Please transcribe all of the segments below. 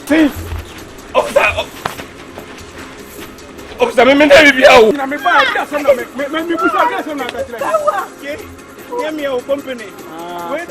See? Officer, me never be out. Na me buy gas on me push gas on that. Give me your company. Wait.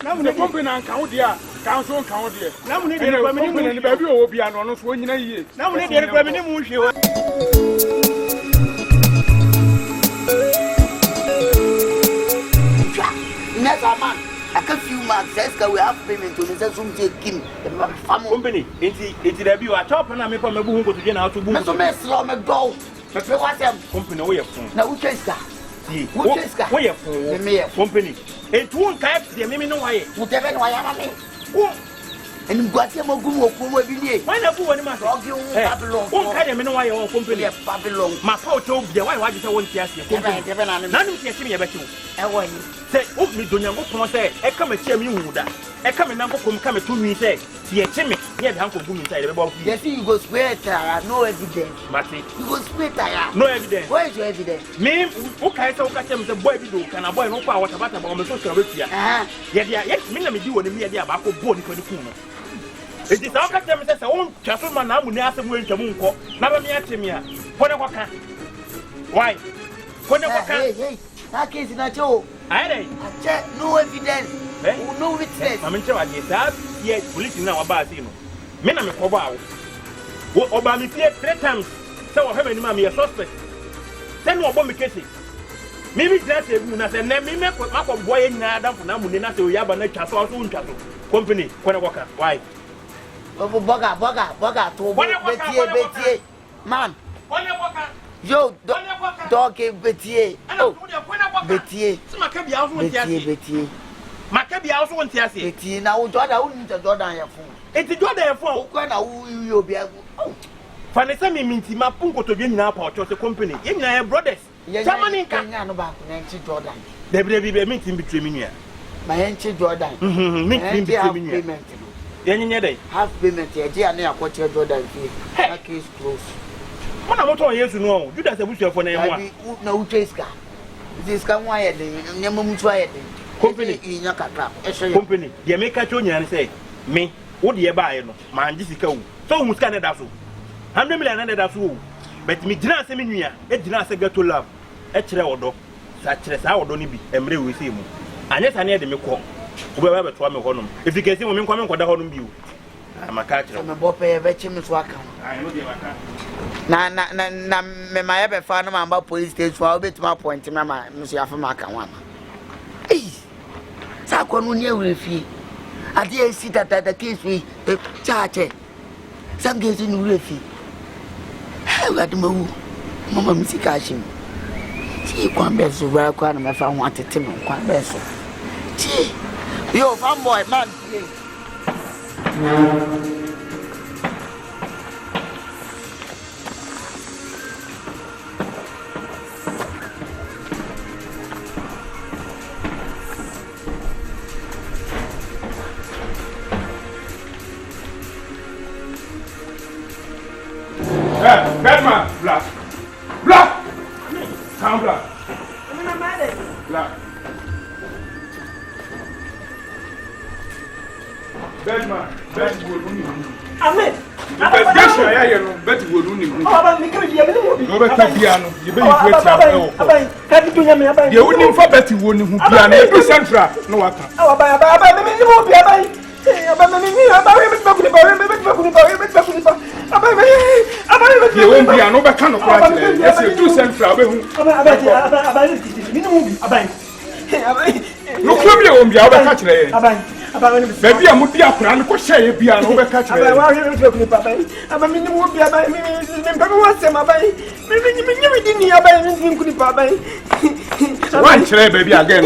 Now the company and count there. Council count there. Now we need the company and the baby will be an honest one in a year. Now we need the company mush. Next man. I can few months we have payment to Mr. Sumti Kim, the company. It's the view at top and I make a boom to get out to boom. So, Miss Loma go. But what's that company way of phone? Now, which is that? What is that? Way of phone, the company. It won't catch the minimum way. Whatever I am. And got him a good walk over the why not go any matter of you? Won't carry a minimum way or company of Babylon. My poor told the why did I want to ask you? None of you see about you. Say, oh, me don't know what say. I come and tell me who that. I come and come to me say, see a chimney, yet Uncle Boom inside the ball. Yes, you go swear, no evidence. Matty, you go swear, no evidence. Where is your evidence? Me, who can't talk at them, the boy do, can a boy no power about my social richer. Yet, me, let me do what the media about body for the funeral. It is our custom says, I won't just my name when I ask him where to move. Never me at him here. Why? When I that case is not true. I check no evidence. No witness. I'm in charge. Yes, police now about him. Men are over. What about me 3 times? So I have any mammy a suspect. Send one bomb case. Maybe that's a woman as a name. Me make what my boy in Adam for Namuna to Yabana Castle soon cattle. Company, when I walk out. Why? Boga, to man. Yo, dog Betty. Oh, Betty. Betty. Maccabi also won't tell you. Betty, now Jordan wouldn't Jordan your phone. It's a Jordan phone. When you'll be able. Fanny means my punko to be now part of the company. In your brothers. Germany can know about Jordan. They will be a meeting between me. My ancient Jordan. Meeting between me. Then half payment, dear, near what your Jordan fee. That case close. What I'm not years to know, you just a wish for name. No chase car. This can wire the Yamun tried. Company in your car. Company, the American Junior say, me, what do you buy? Man, this is cool. So who's Canada? 100 million that's all. But me didn't say me, it didn't say get to love. Actually, or such as I would only be and play with him. And yes, I need them call. Whoever to me home. If you can see women coming for the home view, I'm a catcher. I'm a boppy, a veteran worker. I know the matter. Na my ever found about police station for a bit more point to my Monsieur Afamaka one. Eh, Sakon near with you. I dare see that the case we the charge. Some days in Riffy. How got the move? Mamma Missicashim. See, one best of where I if I wanted to know one best. Gee, you're one boy, man. Birdman, black. Come black. Black. Birdman, Betty will only. Amen. Betty will only. You wouldn't for Betty wouldn't be an every central. No, I can't. You won't be an overcome of what yes, you do central. Look, you won't be overcatch. Baby, I would be up and go say, be an overcatch. I'm a minimum be about me. One chair, baby, again.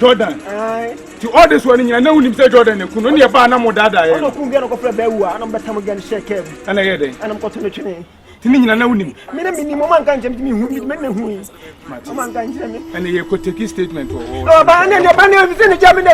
Jordan. To all this one, you know, you say Jordan, you couldn't hear Banamo Dada. I don't go for Bawuoa, I'm better again, shake him. And I hear it. And I'm going to Tinina na unim. Minimum can jump me who who man can jam me. And you could take a statement. Oh, Banner, your banner is in the German.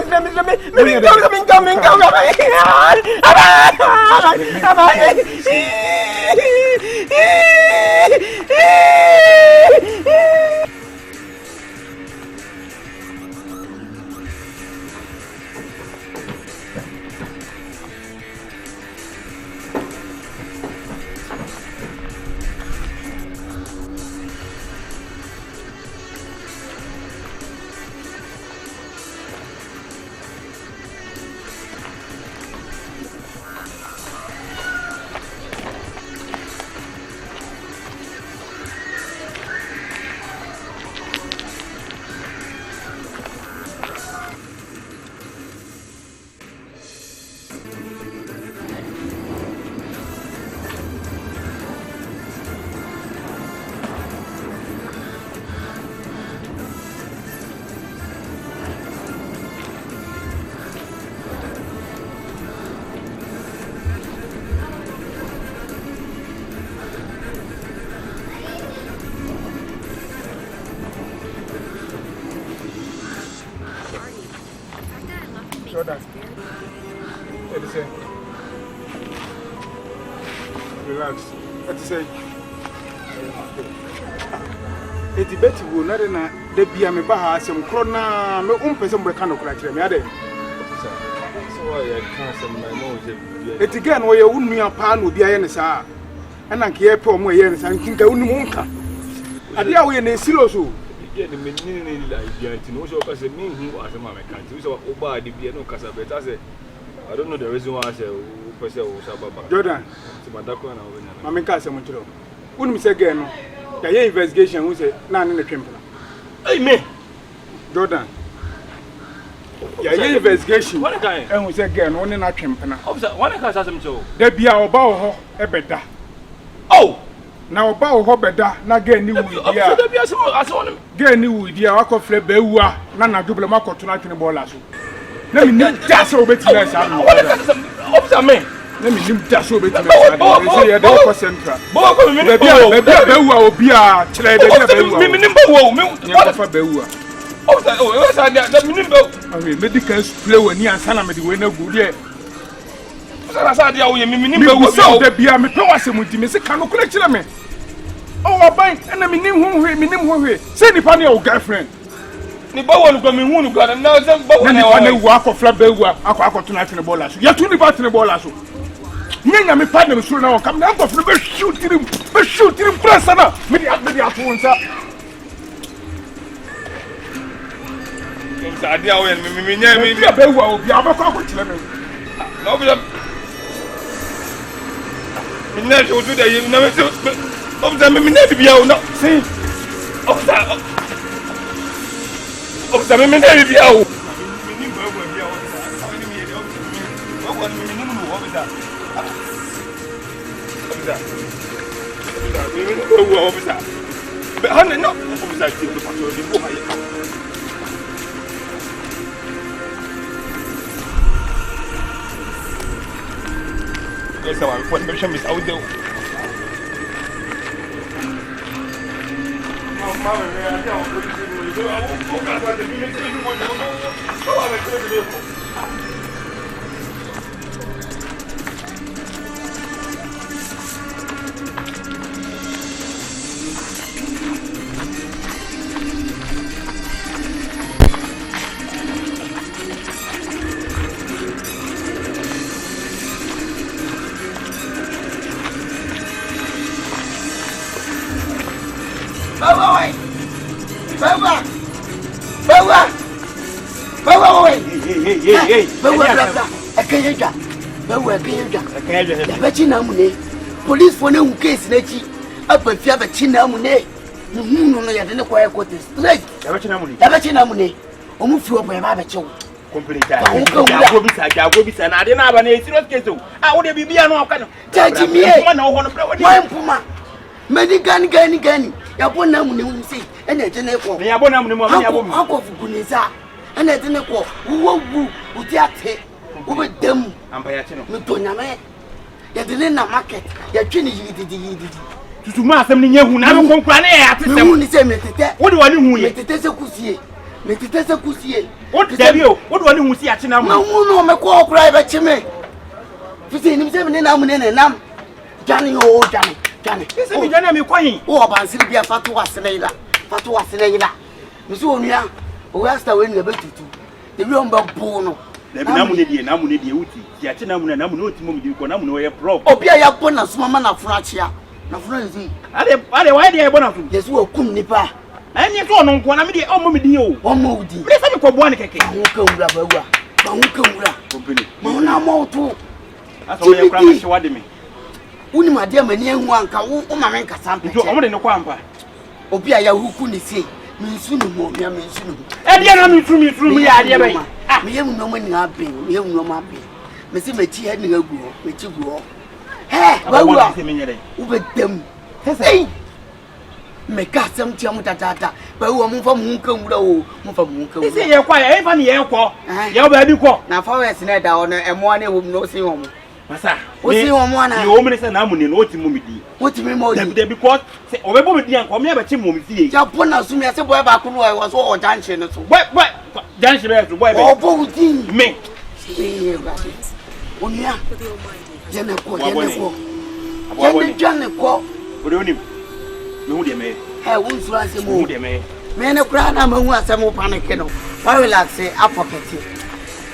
Jordan. Relax. Let's say. It's better we not na the be me ba asem kro na me person be kan okra kire me ade. So I can some my mom. It again we you nua pa na obi aye ne sa. Na nke ye pe omo ye ne sa nkinka unum nka. Ade a we na serious o. Yeah, the meaning like the no show because me who as a man can't. So Oba the be no kasa but I say I don't know the reason why I say person o sababa. Jordan. To madako na obi na. Mama nka asem nchiro. Unum say girl no. Ya investigation who say na na twempena. Hey me. Jordan. Ya investigation. What kind? Who say girl no na twempena. Officer, what kind asem nchiro? Da bia oba wo ho ebeda. Oh. Na oba wo ho beda na ga ni wu dia. Ga ni wu dia akofre Bawuoa na dubele makoto na twene bola so. Na mi nim da so obeti na sa no. Officer me. Na mi nim da so obeti na sa no. Say ya dey for central. Be bia Bawuoa obi a kire be bia Bawuoa. Mi nim Bawuoa mi what for Bawuoa. Officer oh say that mi nim Bawuoa. Ami medical play woni ansa na me de we na gu dia. Officer say dia wo ye mi nim Bawuoa. So da bia me pe wasem nti me se kan no kure kire me. Oh, bank and I mean, who say the funny old girlfriend. The bow will come in one got another walk of Bawuoa. I got to knife in the ball. You're too about in the ball. Name my partner soon now come down for the shooting him, press and up. Maybe after once up. Idea when me Bawuoa will be our cockroach. No, we never do that. You never of them, me never be out. See, of that, me never be out. Police for no case nechi up a fiaba chinamune. No, ya didn't quite quote this. Like, Abachinamune, almost through up my babacho. Complete. I will be sent. I didn't have an 8 case. I would be no kind of judging me. One Puma. Many gun. Yabonam see, and a general. Yabonam, Uncle Gunisa, and a general who Utiate, who with them, and Payatino, Mutoname. Ya didn't market, ya trini. tutu ma asem ni nyehu na no konkura na ya atesem woni se metete wo de wani hu ye metete se kusie wo de bi o wo de wani hu si achi na mu na hu no me ko okura e be chime fiti ni se me na mu ne nam jani o jani ese mi jani mi koyin wo bansiri bia fatu wasene yila mi so onua o rasta we ni e be tutu de bi on ba bo no na mu ne die uti ya achi na mu na mu no ti mu di ko na mu no ye prof obi a ya bo na so mama na fura chia na fura nzi ale why dey bo na so yesu o kum nipa ani so no nko na me dey o mo me di o mo udi me se me ko bo an keke ho ka wura Kompany mo na mo to aso ye kra me hwa de me woni ma de mani ehu anka wo ma me nka sampe to o mo de ne kwa ampa obi a ya huku ni sei me nsu no mo me nsu no e de na me tru ya de be me yemu no mo ni abe me se me chi he ni agu me chi gu he Bawuoa wo bedam hey me ka sam ti amu tata Bawuoa mo fa mu nka nwura o mo fa mu nka nwura ise ye kwa ye fa ni ye ko ye o ba bi ko na fa wes na da o no emo na ehom no si ho mo masa o si ho mo na ye o me se na mu ni no ti mu mi di o ti me mo di de because se o be bo me di an ko me ba chi mu mi fie ja po na su me se boy ba ko no o so o janche no so boy janche be so boy be o bo di me onia jene ko o de onim me hu de me won so ase mo hu de me ne kura na ma hu ase mo panic no why relax a pocket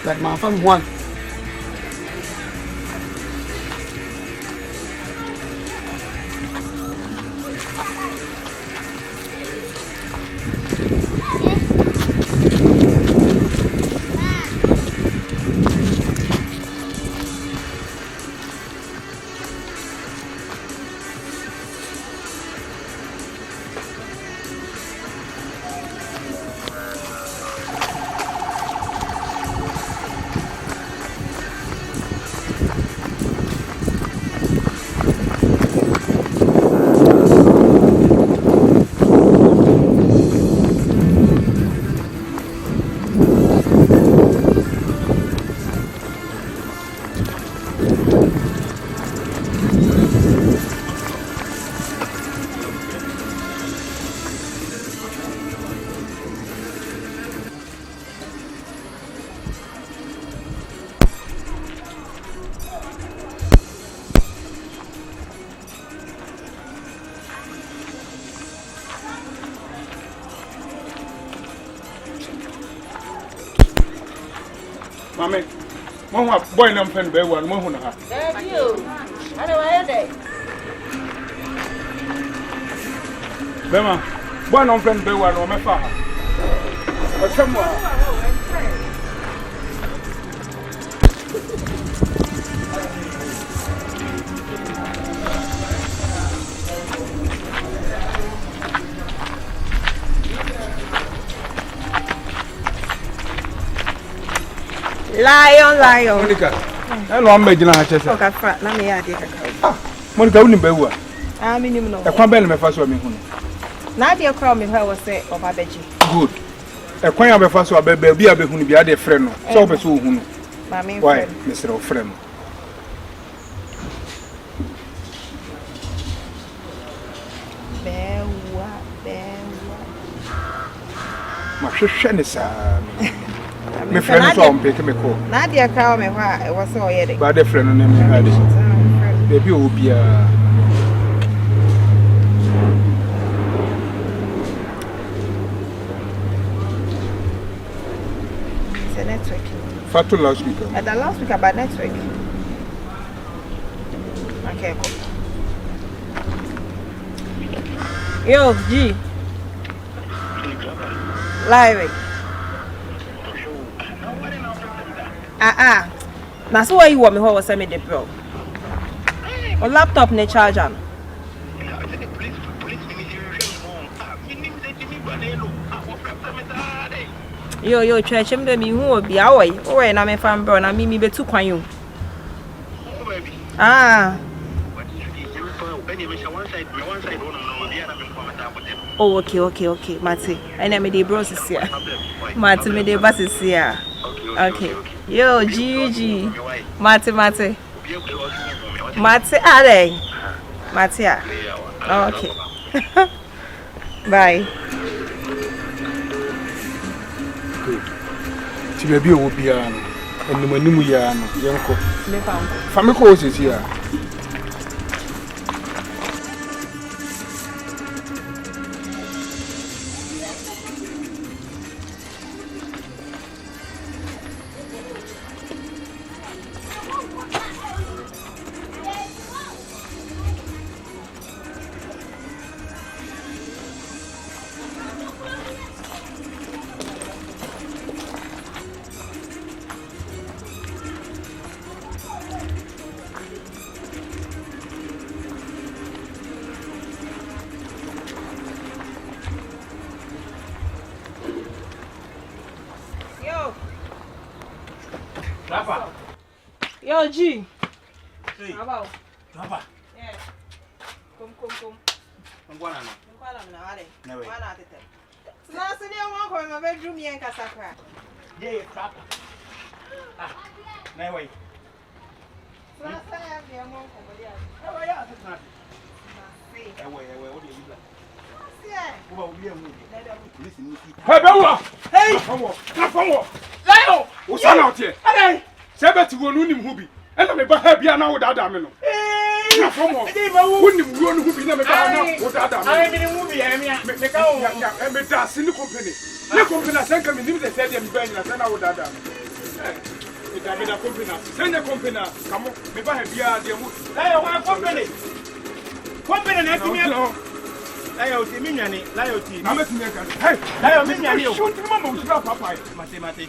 but my fam one Mame, mo boy na mfen Bawuoa mo hu na ha. Thank you. Ano wa dey? Bema, boy na mfen Bawuoa no me fa ha. O chamo. Lion. Monica, hello, I'm making a chest. Okay, fat. Na me ya dey kaka. Monica, uni Bawuoa. Me nim no. E kwan be me fa so me hu. Na dey crawl me where was say oba beji. Good. E kwan ya be fa so abebe bi abehunu bi ade frɛ no. So be so hu no. Ma me. Why, Mr. Ofrem? Bawuoa. Ma hwehwɛ ne saa. Me friend so on pick me call. Na dey crawl me where was so ye dey. Ba de friend no me ade. Baby obia. It's a network. Fatu last week. At the last week about network. Okay, cool. Yo, G. Live. Now so why you want me how was send me the bro? Or laptop ne charger. Yo, church him de me who be away. Oh, na me fan bro, na me be too kwan you. Oh, okay. Mate. I me the bros is here. Mate, me the bus is here. Okay. Yo, Gigi. Mate. Mate, are. Mate, Okay. Bye. Good. Ti baby o bia no. Animanimu ya no. Yenko. Me found. Family ko sisi ya. Yo, G. Hey. About. Papa. Yeah. Come. I'm going now. No way. Now, so they won't come in my bedroom and Casacra. Yeah, Papa. No way. So I have the amount of the Oh, yeah, that's not. Away, what do you like? yeah. Oh, we are moving. Listen, Hey, Bawuoa. hey, Come on. Leo! What's out here? Hey! Sebeti wonu nim hu bi. Ena me ba ha bia na wo dada me no. Na fomo. Wonim wonu hu bi na me ba na wo dada me. I mean, movie, me go. Ya me da si ni company. Na company asenka me nim de say dem ba nyina say na wo dada me. Me da company. Say na company. Kamo me ba ha bia de mu. Leo, one company. Company na timi. Leo, ti minyane, Leo ti. Na me timi ka. Hey, Leo minyane o. Shoot mama wo sura papa. Mate.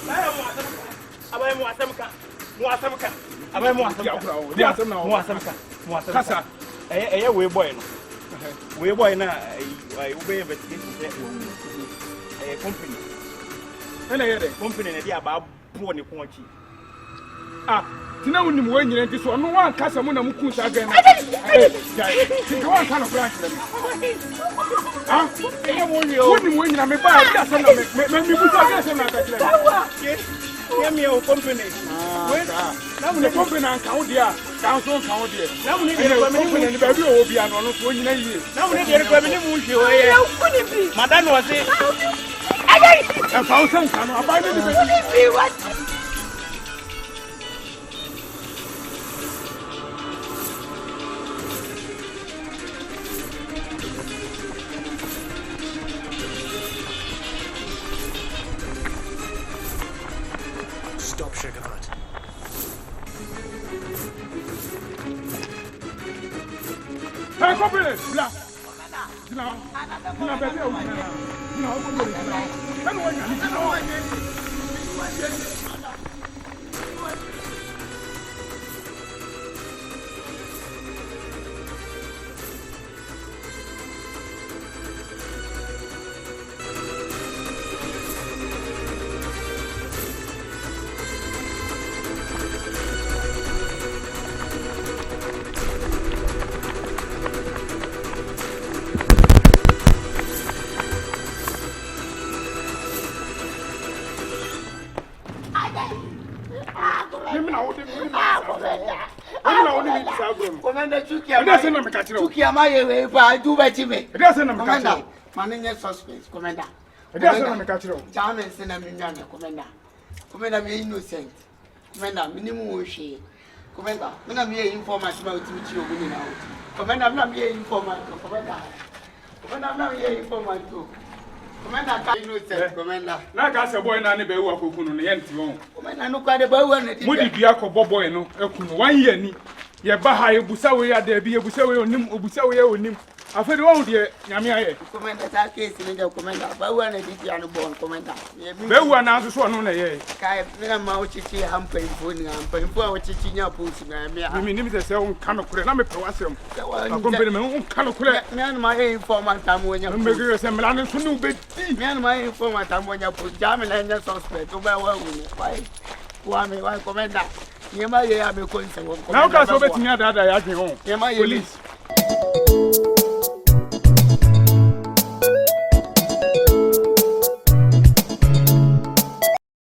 Leo mo asamka. Abai mo asamka. Kasa. Eh we boy no. We boy na we be investigate company. Ena ye de. Company na dia ba bo ne ko achi. Ah, tina wonim wo nyina nti so no wan kasa mu na mu kun sa gan na. Ti wan kana kura kire. Ah, wonim wo nyina me ba ya so na me bu sa gan so na ka kire. Me o company. Na mu ne company an ka wo dia, ka so ka wo dia. Na mu ne de company ni ba bi o bia no no so nyina yie. Na mu ne de ko me ni mu hwe o ye. Madam was say. E fa o san ka no abai ni be. What? Stop, Sugarfoot. Hey, company, bla. Bla baby o. Bla o company. Kan wo nyina. Commander Chukia, my way, but do better me. Commander, managing suspense, Commander. German Senator, Commander. Commander, be innocent. Commander, minimum she. Commander, when I'm here informant about you, Commander, I'm not here informant, Commander. Commander, I'm not here informant too. Commander, can you say, Commander? Like I said, boy, Nanny Bewa Kukun, the empty one. Commander, no kind of boy, would it be a boy, no? 1 year. Ye Baha, Busawe, there be a Busawe on him, Busawe on him. I feel old, dear Yamia. Commander, that case in the Commander, but when I did the born Commander. There were now the swan on a year. Kai, Mauchi, I'm paying for Chichina Pussy. I mean, if there's a kind of credit, I'm a person. Company, kind of credit. Man, my informant, I'm when you're making a seminar to new bed. Man, my informant, I'm when you put German and your suspect. Why? Why, Commander? You might have a concern. Now, that's what I think. Police.